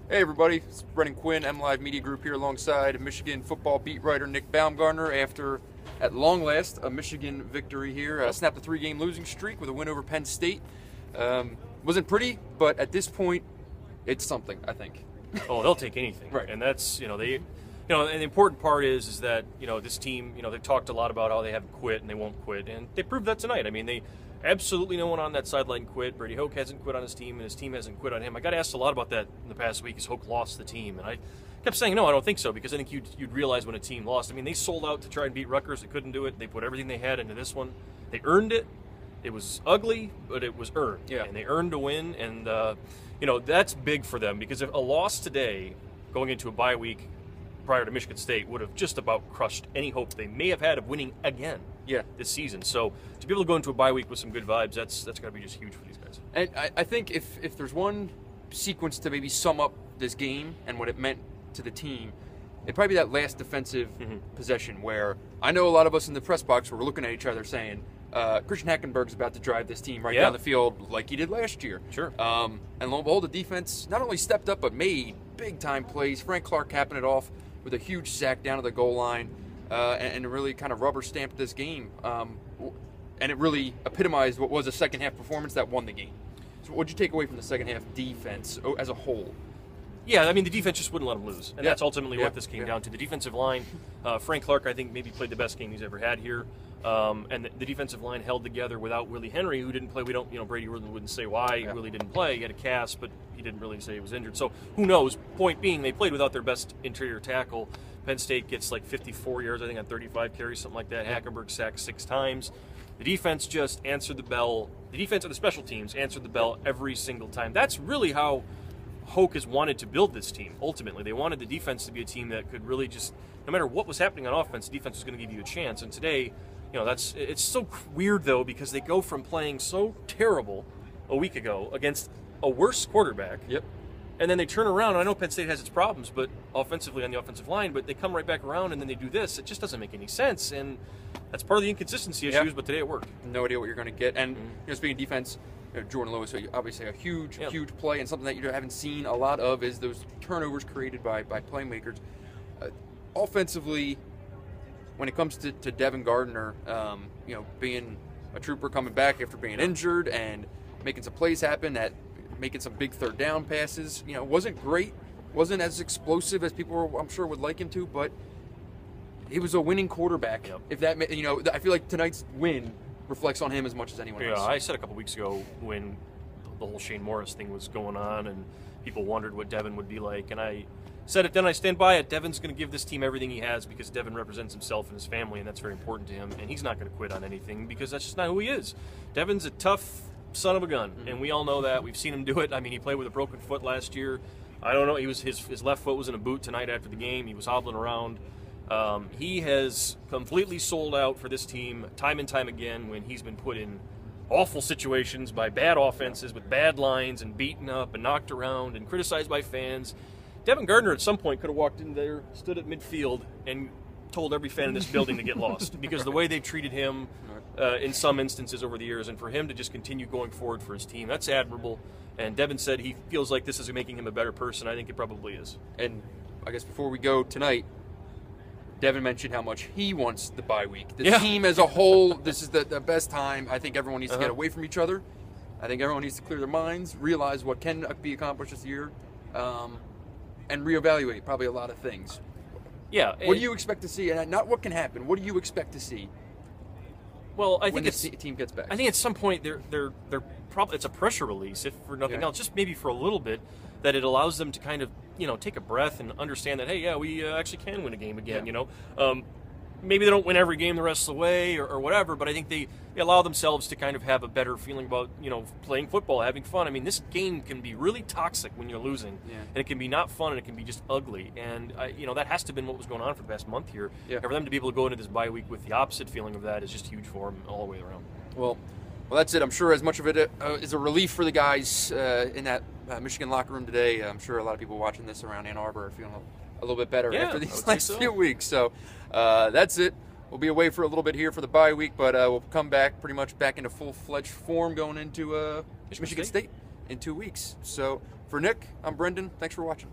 Hey everybody, it's Brennan Quinn, MLive Media Group here alongside Michigan football beat writer Nick Baumgardner after, at long last, a Michigan victory here. Snapped a 3-game losing streak with a win over Penn State. Wasn't pretty, but at this point, it's something, I think. Oh, they'll take anything. Right. And that's, and the important part is that, this team, they've talked a lot about how they haven't quit and they won't quit. And they proved that tonight. I mean, absolutely no one on that sideline quit. Brady Hoke hasn't quit on his team, and his team hasn't quit on him. I got asked a lot about that in the past week as Hoke lost the team. And I kept saying, no, I don't think so, because I think you'd realize when a team lost. I mean, they sold out to try and beat Rutgers. They couldn't do it. They put everything they had into this one. They earned it. It was ugly, but it was earned. Yeah. And they earned a win. And, that's big for them, because if a loss today, going into a bye week prior to Michigan State, would have just about crushed any hope they may have had of winning again this season. So to be able to go into a bye week with some good vibes, that's got to be just huge for these guys. And I think if there's one sequence to maybe sum up this game and what it meant to the team, it'd probably be that last defensive possession where I know a lot of us in the press box were looking at each other saying, Christian Hackenberg's about to drive this team down the field like he did last year. Sure. And lo and behold, the defense not only stepped up but made big-time plays. Frank Clark capping it off with a huge sack down to the goal line and really kind of rubber-stamped this game. And it really epitomized what was a second-half performance that won the game. So what did you take away from the second-half defense as a whole? Yeah, I mean, the defense just wouldn't let them lose. And that's ultimately what this came Yeah. down to. The defensive line, Frank Clark, I think, maybe played the best game he's ever had here. And the defensive line held together without Willie Henry, who didn't play. We don't, Brady wouldn't say why Willie didn't play. He had a cast, but he didn't really say he was injured. So who knows? Point being, they played without their best interior tackle. Penn State gets like 54 yards, I think, on 35 carries, something like that. Hackenberg sacked 6 times. The defense just answered the bell. The defense and the special teams answered the bell every single time. That's really how Hoke has wanted to build this team. Ultimately, they wanted the defense to be a team that could really just, no matter what was happening on offense, the defense was going to give you a chance. And today, it's so weird though, because they go from playing so terrible a week ago against a worse quarterback. Yep. And then they turn around. I know Penn State has its problems, but offensively on the offensive line, but they come right back around and then they do this. It just doesn't make any sense, and that's part of the inconsistency issues. But today it worked. No idea what you're going to get. And speaking of defense, Jordan Lewis, obviously a huge play, and something that you haven't seen a lot of is those turnovers created by playmakers. Offensively, when it comes to Devin Gardner, being a trooper coming back after being injured and making some plays happen, making some big third down passes, wasn't great, wasn't as explosive as people I'm sure would like him to, but he was a winning quarterback. Yep. If that, I feel like tonight's win reflects on him as much as anyone else. Yeah, I said a couple weeks ago when the whole Shane Morris thing was going on and people wondered what Devin would be like, and I said it then, I stand by it. Devin's going to give this team everything he has because Devin represents himself and his family, and that's very important to him, and he's not going to quit on anything because that's just not who he is. Devin's a tough son of a gun, and we all know that. We've seen him do it. I mean, he played with a broken foot last year. I don't know. His left foot was in a boot tonight after the game. He was hobbling around. He has completely sold out for this team time and time again when he's been put in awful situations by bad offenses with bad lines and beaten up and knocked around and criticized by fans. Devin Gardner at some point could have walked in there, stood at midfield, and told every fan in this building to get lost because the way they've treated him in some instances over the years, and for him to just continue going forward for his team, that's admirable. And Devin said he feels like this is making him a better person. I think it probably is. And I guess before we go tonight, Devin mentioned how much he wants the bye week. The team as a whole, this is the best time. I think everyone needs to get away from each other. I think everyone needs to clear their minds, realize what can be accomplished this year, and reevaluate probably a lot of things. Yeah. What do you expect to see? And not what can happen. What do you expect to see? Well, I when think the team gets back. I think at some point they're probably, it's a pressure release, if for nothing else, just maybe for a little bit, that it allows them to kind of take a breath and understand that we actually can win a game again. Maybe they don't win every game the rest of the way or whatever, but I think they allow themselves to kind of have a better feeling about playing football, having fun. I mean, this game can be really toxic when you're losing, and it can be not fun, and it can be just ugly. And that has to have been what was going on for the past month here. And for them to be able to go into this bye week with the opposite feeling of that is just huge for them all the way around. Well, that's it. I'm sure as much of it is a relief for the guys in that Michigan locker room today. I'm sure a lot of people watching this around Ann Arbor are feeling a little bit better after these last few weeks. So that's it. We'll be away for a little bit here for the bye week, but we'll come back pretty much back into full-fledged form going into Michigan State in 2 weeks. So For Nick, I'm Brendan. Thanks for watching.